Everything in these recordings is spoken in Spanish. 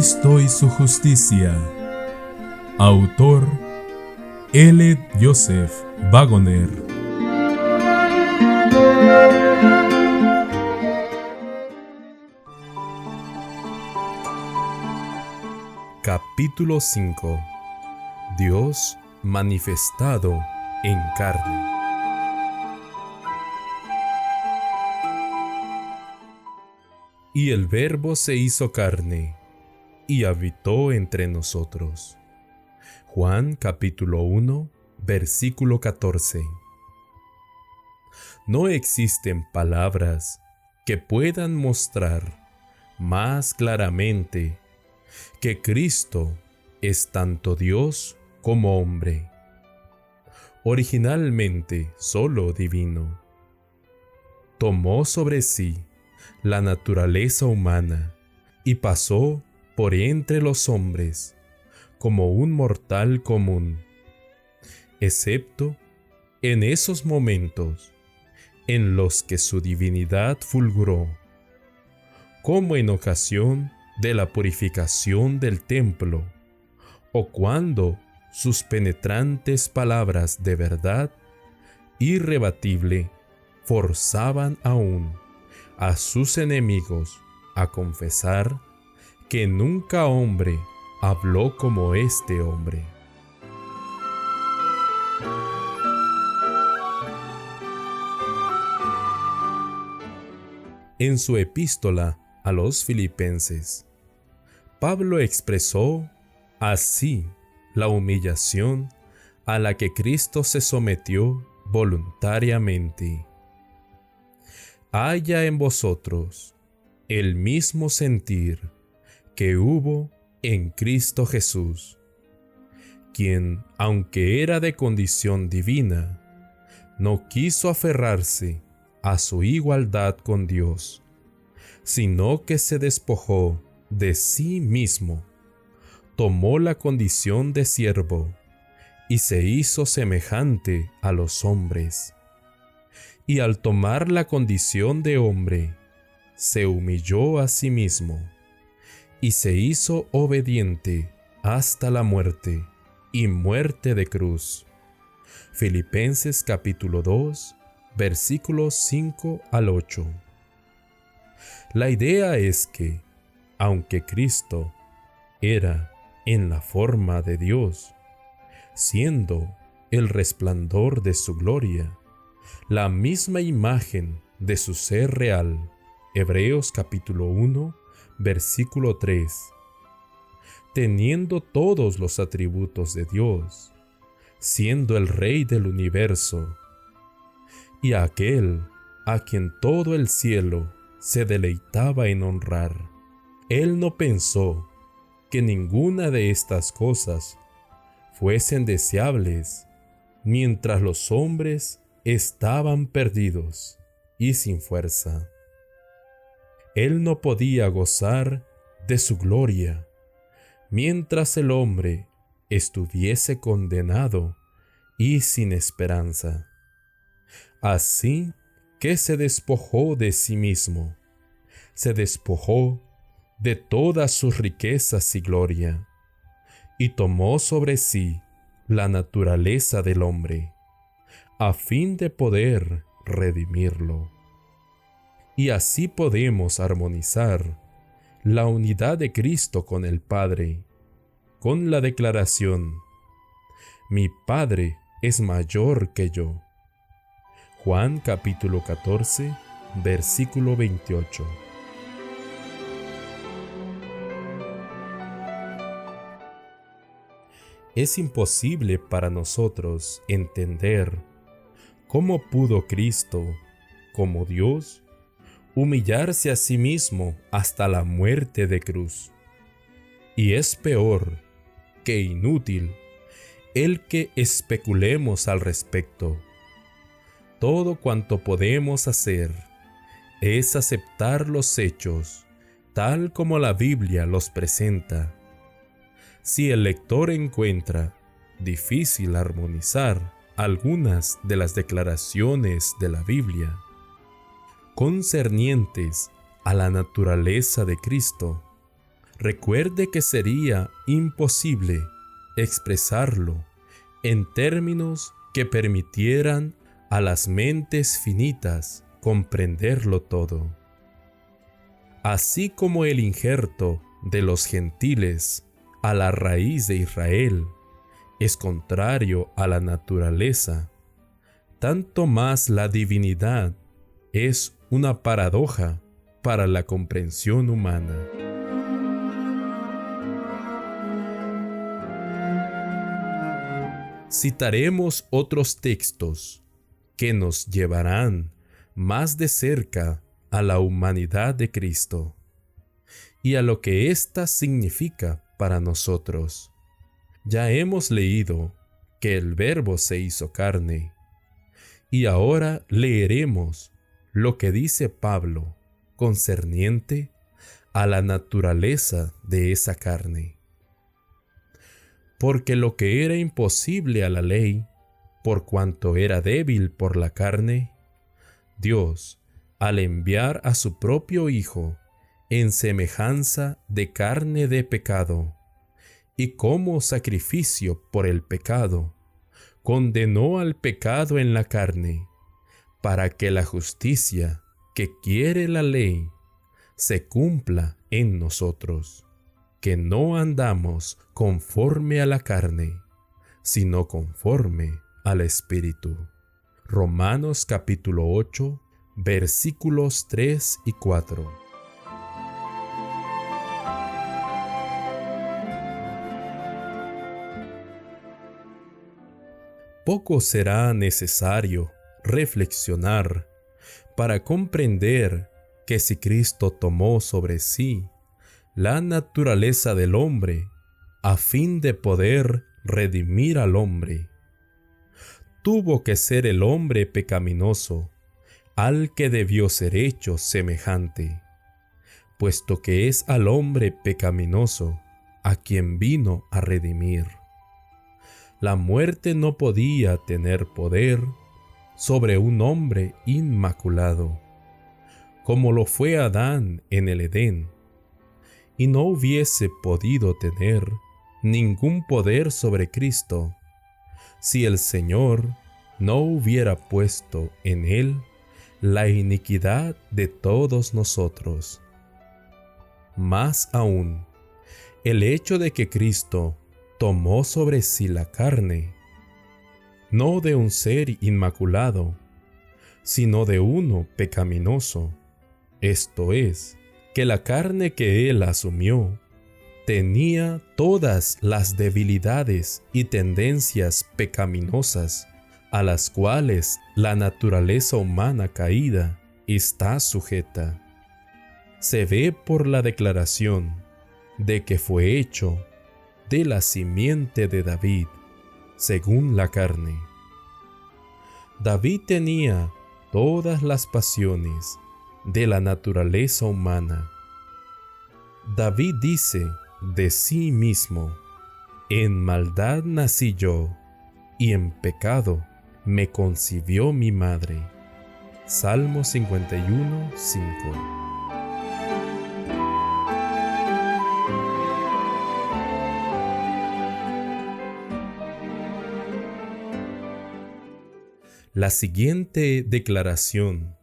Cristo y su justicia. Autor L. Joseph Wagoner. Capítulo 5. Dios manifestado en carne. Y el Verbo se hizo carne, y habitó entre nosotros. Juan capítulo 1, versículo 14. No existen palabras que puedan mostrar más claramente que Cristo es tanto Dios como hombre, originalmente solo divino. Tomó sobre sí la naturaleza humana y pasó por entre los hombres como un mortal común, excepto en esos momentos en los que su divinidad fulguró, como en ocasión de la purificación del templo, o cuando sus penetrantes palabras de verdad irrebatible forzaban aún a sus enemigos a confesar que nunca hombre habló como este hombre. En su epístola a los Filipenses, Pablo expresó así la humillación a la que Cristo se sometió voluntariamente. Haya en vosotros el mismo sentir que hubo en Cristo Jesús, quien, aunque era de condición divina, no quiso aferrarse a su igualdad con Dios, sino que se despojó de sí mismo, tomó la condición de siervo y se hizo semejante a los hombres. Y al tomar la condición de hombre, se humilló a sí mismo y se hizo obediente hasta la muerte y muerte de cruz. Filipenses capítulo 2, versículos 5 al 8. La idea es que, aunque Cristo era en la forma de Dios, siendo el resplandor de su gloria, la misma imagen de su ser real, Hebreos capítulo 1, versículo 3, teniendo todos los atributos de Dios, siendo el Rey del universo, y aquel a quien todo el cielo se deleitaba en honrar, él no pensó que ninguna de estas cosas fuesen deseables mientras los hombres estaban perdidos y sin fuerza. Él no podía gozar de su gloria mientras el hombre estuviese condenado y sin esperanza. Así que se despojó de sí mismo, se despojó de todas sus riquezas y gloria, y tomó sobre sí la naturaleza del hombre, a fin de poder redimirlo. Y así podemos armonizar la unidad de Cristo con el Padre, con la declaración: mi Padre es mayor que yo. Juan capítulo 14, versículo 28. Es imposible para nosotros entender cómo pudo Cristo, como Dios, humillarse a sí mismo hasta la muerte de cruz. Y es peor que inútil el que especulemos al respecto. Todo cuanto podemos hacer es aceptar los hechos tal como la Biblia los presenta. Si el lector encuentra difícil armonizar algunas de las declaraciones de la Biblia concernientes a la naturaleza de Cristo, recuerde que sería imposible expresarlo en términos que permitieran a las mentes finitas comprenderlo todo. Así como el injerto de los gentiles a la raíz de Israel es contrario a la naturaleza, tanto más la divinidad es una paradoja para la comprensión humana. Citaremos otros textos que nos llevarán más de cerca a la humanidad de Cristo y a lo que ésta significa para nosotros. Ya hemos leído que el Verbo se hizo carne, y ahora leeremos lo que dice Pablo concerniente a la naturaleza de esa carne. Porque lo que era imposible a la ley, por cuanto era débil por la carne, Dios, al enviar a su propio Hijo en semejanza de carne de pecado, y como sacrificio por el pecado, condenó al pecado en la carne, para que la justicia que quiere la ley se cumpla en nosotros, que no andamos conforme a la carne, sino conforme al Espíritu. Romanos capítulo 8, versículos 3 y 4. Poco será necesario reflexionar para comprender que si Cristo tomó sobre sí la naturaleza del hombre a fin de poder redimir al hombre, tuvo que ser el hombre pecaminoso al que debió ser hecho semejante, puesto que es al hombre pecaminoso a quien vino a redimir. La muerte no podía tener poder sobre un hombre inmaculado, como lo fue Adán en el Edén, y no hubiese podido tener ningún poder sobre Cristo si el Señor no hubiera puesto en él la iniquidad de todos nosotros. Más aún, el hecho de que Cristo tomó sobre sí la carne, no de un ser inmaculado, sino de uno pecaminoso, esto es, que la carne que él asumió tenía todas las debilidades y tendencias pecaminosas a las cuales la naturaleza humana caída está sujeta. Se ve por la declaración de que fue hecho de la simiente de David, según la carne. David tenía todas las pasiones de la naturaleza humana. David dice de sí mismo: en maldad nací yo, y en pecado me concibió mi madre. Salmo 51, 5. La siguiente declaración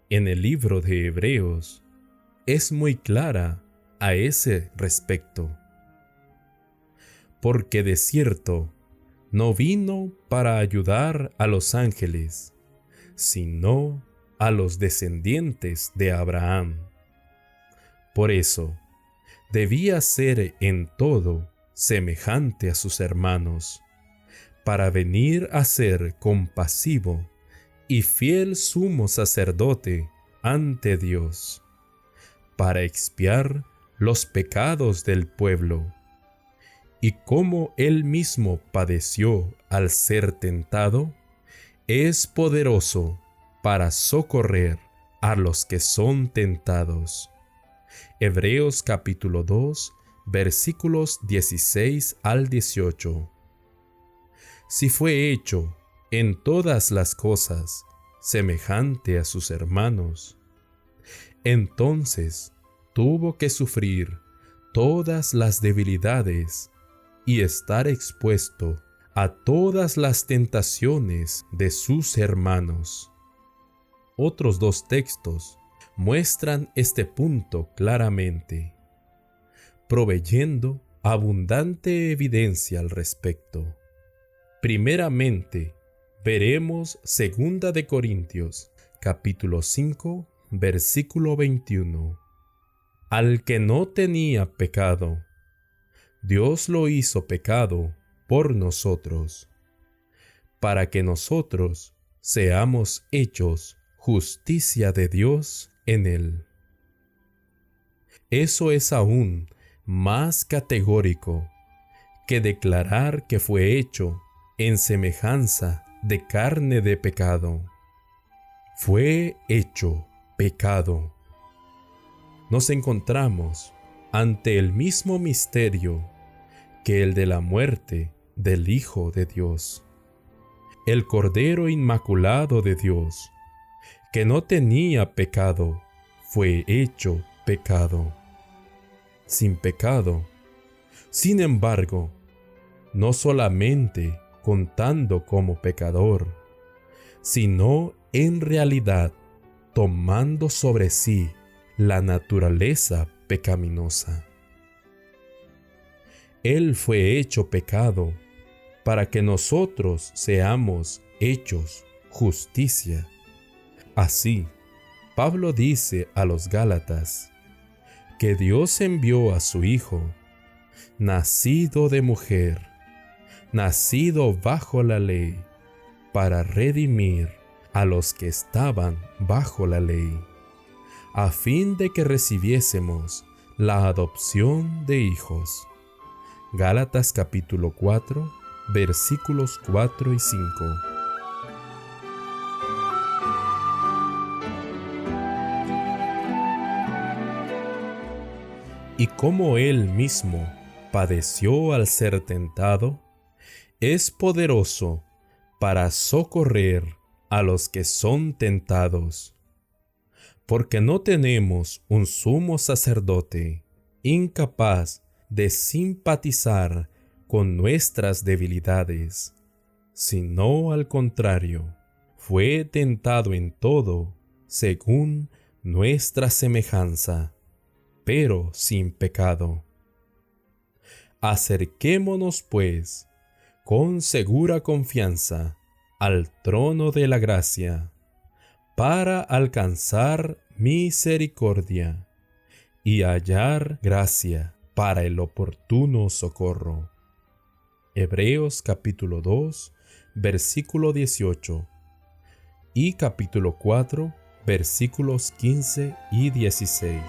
en el libro de Hebreos es muy clara a ese respecto. Porque de cierto no vino para ayudar a los ángeles, sino a los descendientes de Abraham. Por eso, debía ser en todo semejante a sus hermanos, para venir a ser compasivo y fiel sumo sacerdote ante Dios, para expiar los pecados del pueblo. Y como él mismo padeció al ser tentado, es poderoso para socorrer a los que son tentados. Hebreos capítulo 2, versículos 16 al 18. Si fue hecho en todas las cosas semejante a sus hermanos, entonces tuvo que sufrir todas las debilidades y estar expuesto a todas las tentaciones de sus hermanos. Otros dos textos muestran este punto claramente, proveyendo abundante evidencia al respecto. Primeramente, veremos 2 de Corintios, capítulo 5, versículo 21. Al que no tenía pecado, Dios lo hizo pecado por nosotros, para que nosotros seamos hechos justicia de Dios en él. Eso es aún más categórico que declarar que fue hecho en semejanza de carne de pecado. Fue hecho pecado. Nos encontramos ante el mismo misterio que el de la muerte del Hijo de Dios, el Cordero Inmaculado de Dios, que no tenía pecado, fue hecho pecado. Sin pecado, sin embargo, no solamente contando como pecador, sino en realidad tomando sobre sí la naturaleza pecaminosa. Él fue hecho pecado para que nosotros seamos hechos justicia. Así, Pablo dice a los Gálatas que Dios envió a su Hijo, nacido de mujer, nacido bajo la ley, para redimir a los que estaban bajo la ley, a fin de que recibiésemos la adopción de hijos. Gálatas capítulo 4, versículos 4 y 5. Y como Él mismo padeció al ser tentado, es poderoso para socorrer a los que son tentados. Porque no tenemos un sumo sacerdote incapaz de simpatizar con nuestras debilidades, sino al contrario, fue tentado en todo según nuestra semejanza, pero sin pecado. Acerquémonos, pues, con segura confianza al trono de la gracia, para alcanzar misericordia y hallar gracia para el oportuno socorro. Hebreos capítulo 2, versículo 18 y capítulo 4, versículos 15 y 16.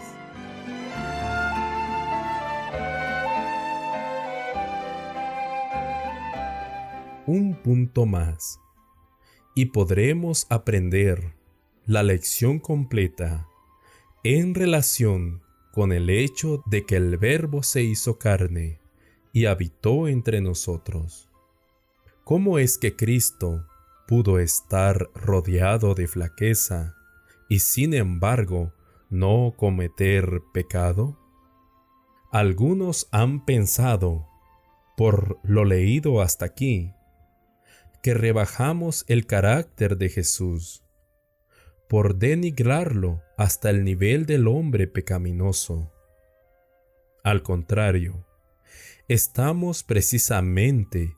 Un punto más, y podremos aprender la lección completa en relación con el hecho de que el Verbo se hizo carne y habitó entre nosotros. ¿Cómo es que Cristo pudo estar rodeado de flaqueza y sin embargo no cometer pecado? Algunos han pensado, por lo leído hasta aquí, que rebajamos el carácter de Jesús, por denigrarlo hasta el nivel del hombre pecaminoso. Al contrario, estamos precisamente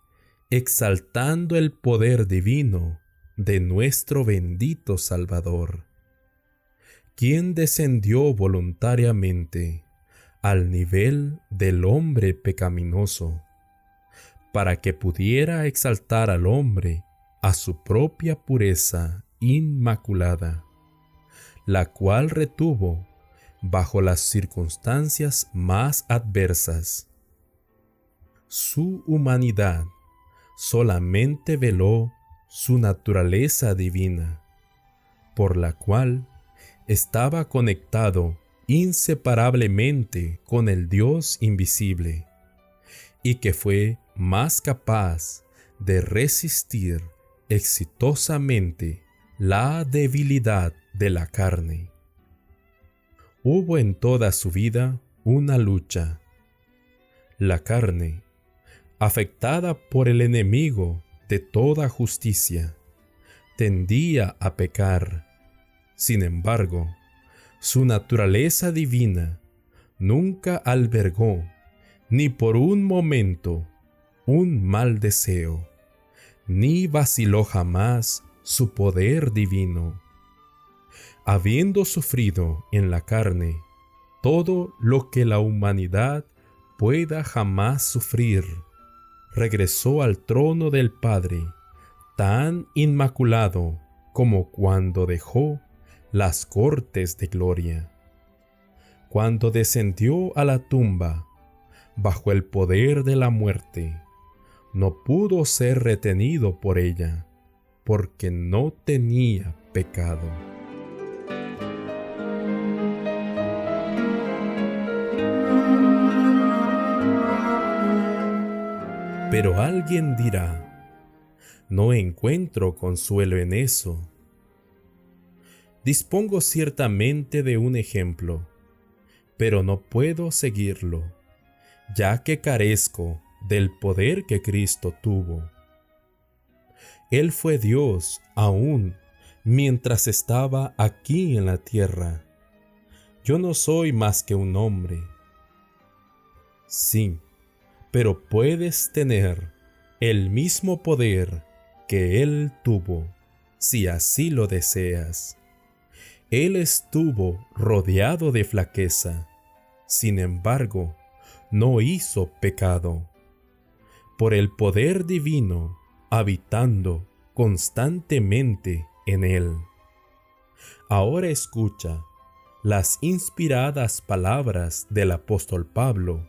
exaltando el poder divino de nuestro bendito Salvador, quien descendió voluntariamente al nivel del hombre pecaminoso, para que pudiera exaltar al hombre a su propia pureza inmaculada, la cual retuvo bajo las circunstancias más adversas. Su humanidad solamente veló su naturaleza divina, por la cual estaba conectado inseparablemente con el Dios invisible, y que fue más capaz de resistir exitosamente la debilidad de la carne. Hubo en toda su vida una lucha La carne, afectada por el enemigo de toda justicia, tendía a pecar. Sin embargo, su naturaleza divina nunca albergó ni por un momento un mal deseo, ni vaciló jamás su poder divino. Habiendo sufrido en la carne todo lo que la humanidad pueda jamás sufrir, regresó al trono del Padre tan inmaculado como cuando dejó las cortes de gloria. Cuando descendió a la tumba, bajo el poder de la muerte, no pudo ser retenido por ella, porque no tenía pecado. Pero alguien dirá: no encuentro consuelo en eso. Dispongo ciertamente de un ejemplo, pero no puedo seguirlo, ya que carezco del poder que Cristo tuvo. Él fue Dios aún mientras estaba aquí en la tierra. Yo no soy más que un hombre. Sí, pero puedes tener el mismo poder que Él tuvo, si así lo deseas. Él estuvo rodeado de flaqueza, sin embargo, no hizo pecado. Por el poder divino, habitando constantemente en Él. Ahora escucha las inspiradas palabras del apóstol Pablo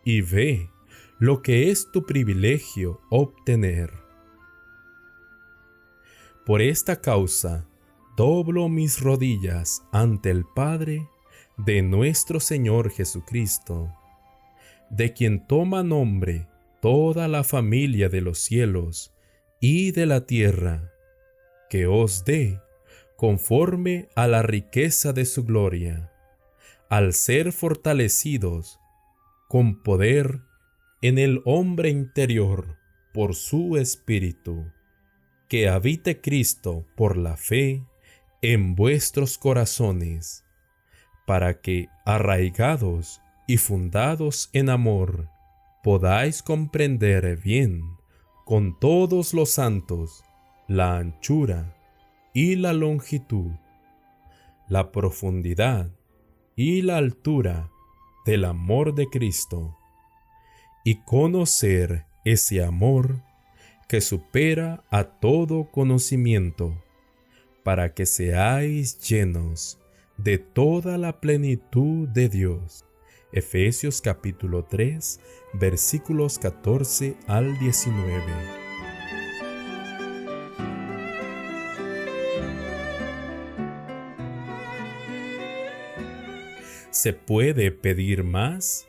y ve lo que es tu privilegio obtener. Por esta causa, doblo mis rodillas ante el Padre de nuestro Señor Jesucristo, de quien toma nombre toda la familia de los cielos y de la tierra, que os dé, conforme a la riqueza de su gloria, al ser fortalecidos con poder en el hombre interior por su Espíritu, que habite Cristo por la fe en vuestros corazones, para que, arraigados y fundados en amor, podáis comprender bien con todos los santos la anchura y la longitud, la profundidad y la altura del amor de Cristo, y conocer ese amor que supera a todo conocimiento, para que seáis llenos de toda la plenitud de Dios. Efesios capítulo 3, versículos 14 al 19. ¿Se puede pedir más?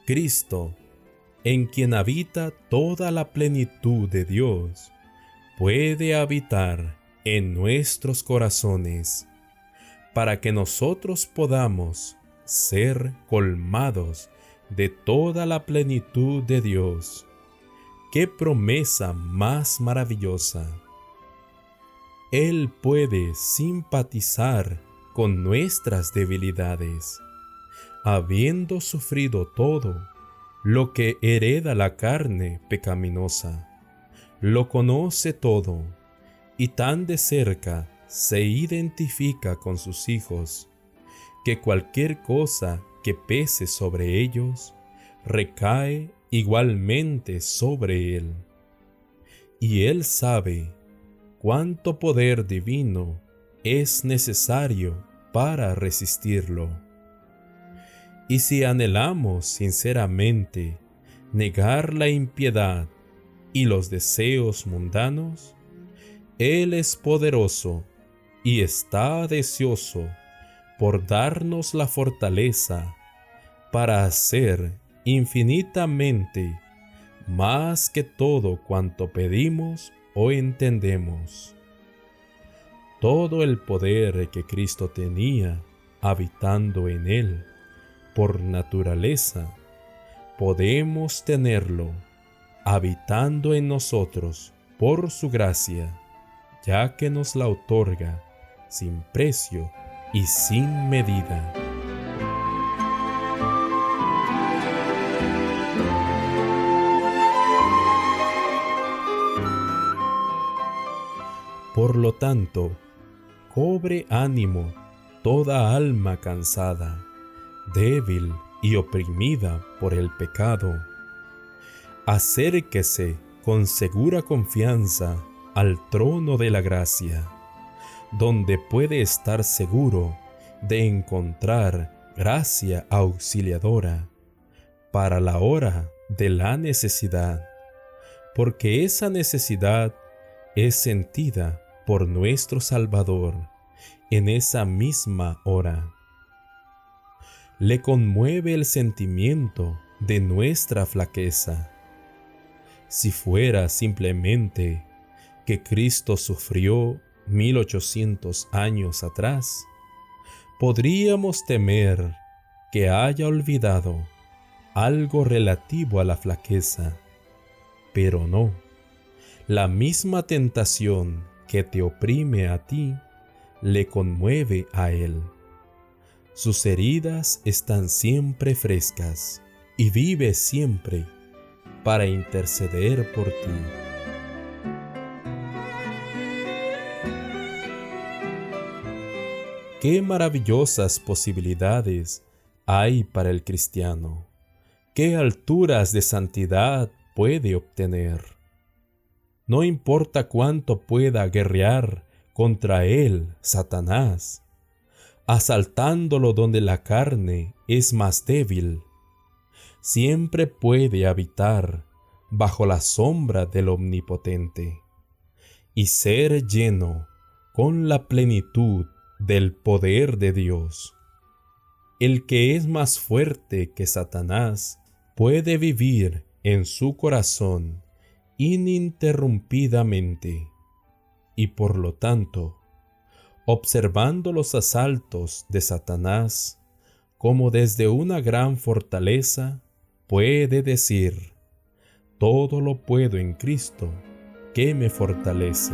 Cristo, en quien habita toda la plenitud de Dios, puede habitar en nuestros corazones, para que nosotros podamos ser colmados de toda la plenitud de Dios. ¡Qué promesa más maravillosa! Él puede simpatizar con nuestras debilidades, habiendo sufrido todo lo que hereda la carne pecaminosa. Lo conoce todo, y tan de cerca se identifica con sus hijos, que cualquier cosa que pese sobre ellos recae igualmente sobre Él. Y Él sabe cuánto poder divino es necesario para resistirlo. Y si anhelamos sinceramente negar la impiedad y los deseos mundanos, Él es poderoso y está deseoso por darnos la fortaleza para hacer infinitamente más que todo cuanto pedimos o entendemos. Todo el poder que Cristo tenía habitando en Él por naturaleza podemos tenerlo habitando en nosotros por su gracia, ya que nos la otorga sin precio y sin medida. Por lo tanto, cobre ánimo toda alma cansada, débil y oprimida por el pecado. Acérquese con segura confianza al trono de la gracia, donde puede estar seguro de encontrar gracia auxiliadora para la hora de la necesidad, porque esa necesidad es sentida por nuestro Salvador en esa misma hora. Le conmueve el sentimiento de nuestra flaqueza. Si fuera simplemente que Cristo sufrió 1800 años atrás, podríamos temer que haya olvidado algo relativo a la flaqueza, pero no. La misma tentación que te oprime a ti, le conmueve a Él. Sus heridas están siempre frescas y vive siempre para interceder por ti. Qué maravillosas posibilidades hay para el cristiano. Qué alturas de santidad puede obtener. No importa cuánto pueda guerrear contra él Satanás, asaltándolo donde la carne es más débil, siempre puede habitar bajo la sombra del Omnipotente y ser lleno con la plenitud del poder de Dios. El que es más fuerte que Satanás puede vivir en su corazón ininterrumpidamente y por lo tanto, observando los asaltos de Satanás como desde una gran fortaleza, puede decir: todo lo puedo en Cristo que me fortalece.